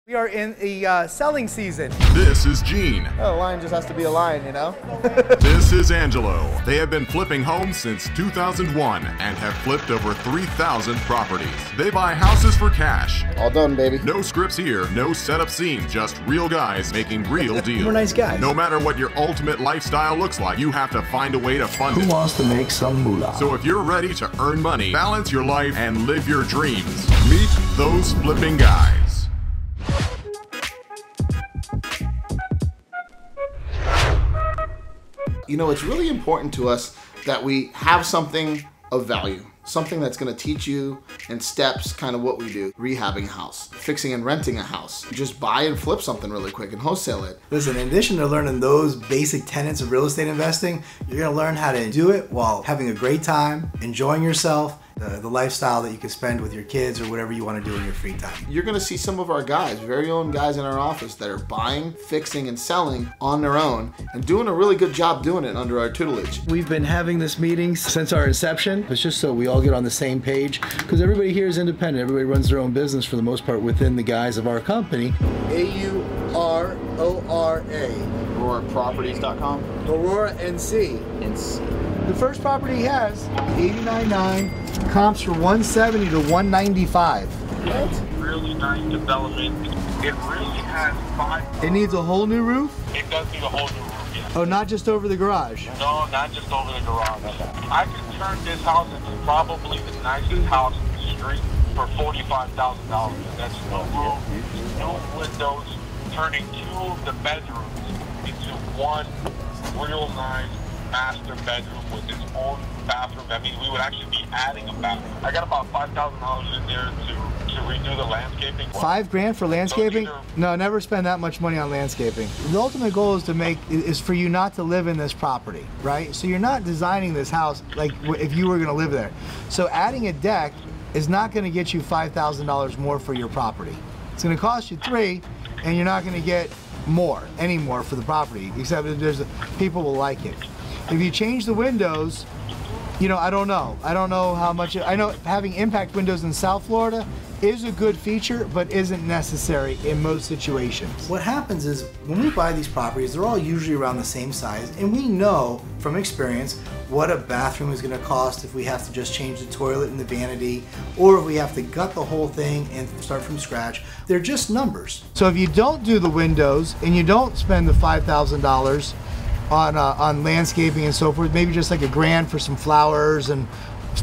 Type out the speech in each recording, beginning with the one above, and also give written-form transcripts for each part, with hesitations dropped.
We are in the selling season. This is Gene. Oh, a line just has to be a line, you know? This is Angelo. They have been flipping homes since 2001 and have flipped over 3,000 properties. They buy houses for cash. All done, baby. No scripts here, no setup scenes, just real guys making real deals. We're nice guys. No matter what your ultimate lifestyle looks like, you have to find a way to fund it. Who wants to make some moolah? So if you're ready to earn money, balance your life, and live your dreams, meet those flipping guys. You know, it's really important to us that we have something of value, something that's going to teach you in steps kind of what we do. Rehabbing a house, fixing and renting a house. Just buy and flip something really quick and wholesale it. Listen, in addition to learning those basic tenets of real estate investing, you're going to learn how to do it while having a great time, enjoying yourself, the lifestyle that you can spend with your kids or whatever you want to do in your free time. You're going to see some of our guys, very own guys in our office that are buying, fixing, and selling on their own and doing a really good job doing it under our tutelage. We've been having this meeting since our inception. It's just so we all get on the same page because everybody here is independent. Everybody runs their own business for the most part within the guise of our company. AURORA. AuroraProperties.com. Aurora NC. The first property he has, 89.9, comps for 170 to 195. What? Really nice development. It really has 5. It needs a whole new roof? It does need a whole new roof, yeah. Oh, not just over the garage? No, not just over the garage. I could turn this house into probably the nicest house in the street for $45,000. That's no roof, no windows, turning 2 of the bedrooms into one real nice master bedroom with its own bathroom. I mean, we would actually be adding a bathroom. I got about $5,000 in there to redo the landscaping. $5,000 for landscaping? So No, never spend that much money on landscaping. The ultimate goal is for you not to live in this property, right? So you're not designing this house like if you were going to live there. So adding a deck is not going to get you $5,000 more for your property. It's going to cost you $3,000, and you're not going to get any more for the property, except that people will like it. If you change the windows, you know, I don't know how much. I know having impact windows in South Florida is a good feature, but isn't necessary in most situations. What happens is when we buy these properties, they're all usually around the same size, and we know from experience what a bathroom is going to cost if we have to just change the toilet and the vanity, or if we have to gut the whole thing and start from scratch. They're just numbers. So if you don't do the windows and you don't spend the $5,000 on landscaping and so forth, maybe just like $1,000 for some flowers and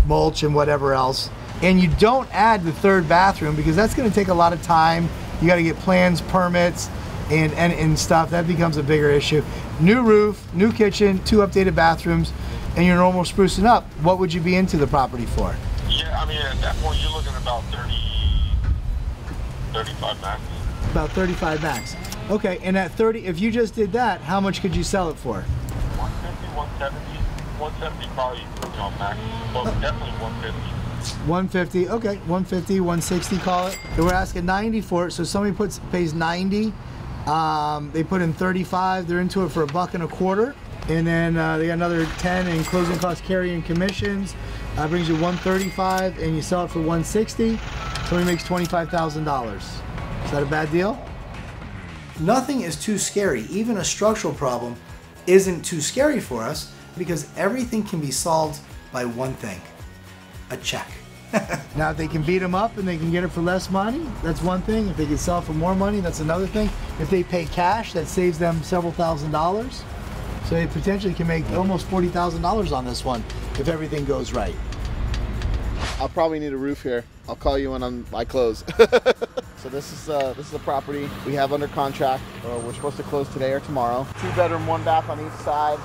mulch and whatever else, and you don't add the 3rd bathroom because that's going to take a lot of time. You got to get plans, permits, and stuff. That becomes a bigger issue. New roof, new kitchen, 2 updated bathrooms, and you're normal sprucing up. What would you be into the property for? Yeah, I mean, at that point, you're looking at about 35 max. About 35 max. Okay, and at 30, if you just did that, how much could you sell it for? 150, 170, 170 probably, you know, max, but definitely 150. 150, okay, 150, 160, call it. And we're asking 90 for it, so somebody pays 90. They put in 35. They're into it for $1.25, and then they got another 10 in closing costs, carrying commissions. Brings you 135, and you sell it for 160. Somebody makes $25,000. Is that a bad deal? Nothing is too scary. Even a structural problem isn't too scary for us because everything can be solved by one thing: a check. Now, if they can beat them up and they can get it for less money, that's one thing. If they can sell it for more money, that's another thing. If they pay cash, that saves them several $1,000s. So they potentially can make almost $40,000 on this one if everything goes right. I'll probably need a roof here. I'll call you when I close. So this is the property we have under contract. We're supposed to close today or tomorrow. 2-bedroom, 1 bath on each side.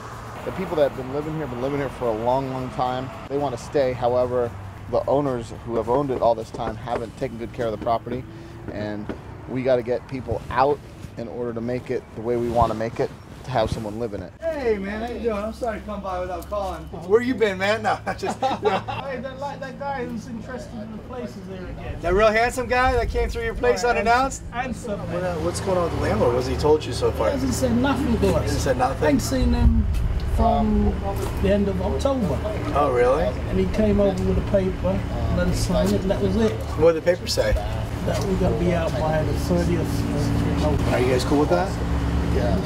The people that have been living here for a long, long time. They want to stay. However, the owners who have owned it all this time haven't taken good care of the property, and we got to get people out in order to make it the way we want to make it, to have someone live in it. Hey man, how you doing? I'm sorry to come by without calling. Where you been, man? No, just. Hey, that guy who's interested in the places there again. That real handsome guy that came through your place unannounced? Handsome. What's going on with the landlord? What's he told you so far? He hasn't said nothing to us. He said nothing? I ain't seen him from the end of October. Oh, really? And he came over with a paper, let us sign it, and that was it. What did the paper say? that we gotta be out by the 30th. Are you guys cool with that?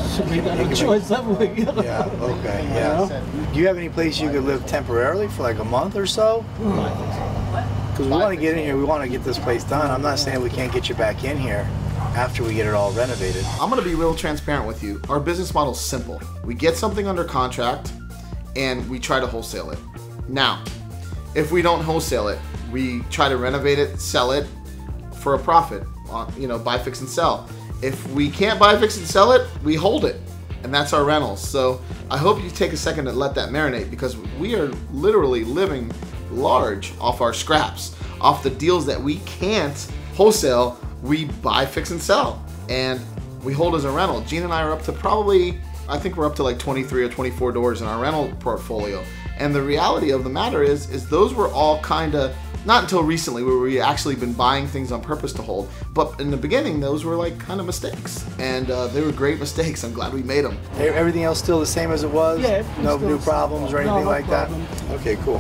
So we got a choice, haven't we? Yeah, okay, yeah. Do you have any place you could live temporarily for like a month or so? Because we want to get in here, we want to get this place done. I'm not saying we can't get you back in here after we get it all renovated. I'm gonna be real transparent with you. Our business model is simple. We get something under contract and we try to wholesale it. Now, if we don't wholesale it, we try to renovate it, sell it for a profit. You know, buy, fix, and sell. If we can't buy, fix, and sell it, we hold it. And that's our rentals. So I hope you take a second to let that marinate, because we are literally living large off our scraps. Off the deals that we can't wholesale, we buy, fix, and sell. And we hold as a rental. Gene and I are up to probably, I think we're up to like 23 or 24 doors in our rental portfolio. And the reality of the matter is those were all kind of, not until recently where we actually been buying things on purpose to hold, but in the beginning those were like kind of mistakes, and they were great mistakes. I'm glad we made them. Everything else still the same as it was? Yeah. No new problems or anything like that? Okay, cool.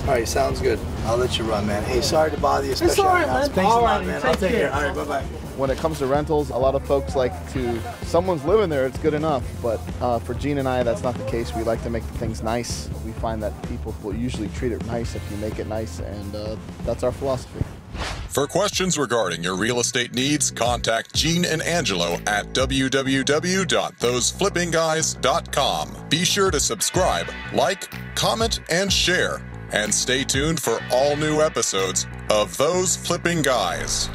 All right, sounds good. I'll let you run, man. Hey, sorry to bother you, especially all right, on the house. man. Thanks All a lot, right, man. take I'll take care. care. All right, bye-bye. When it comes to rentals, a lot of folks like to, someone's living there, it's good enough. But for Gene and I, that's not the case. We like to make things nice. We find that people will usually treat it nice if you make it nice, and that's our philosophy. For questions regarding your real estate needs, contact Gene and Angelo at www.thoseflippingguys.com. Be sure to subscribe, like, comment, and share. And stay tuned for all new episodes of Those Flipping Guys.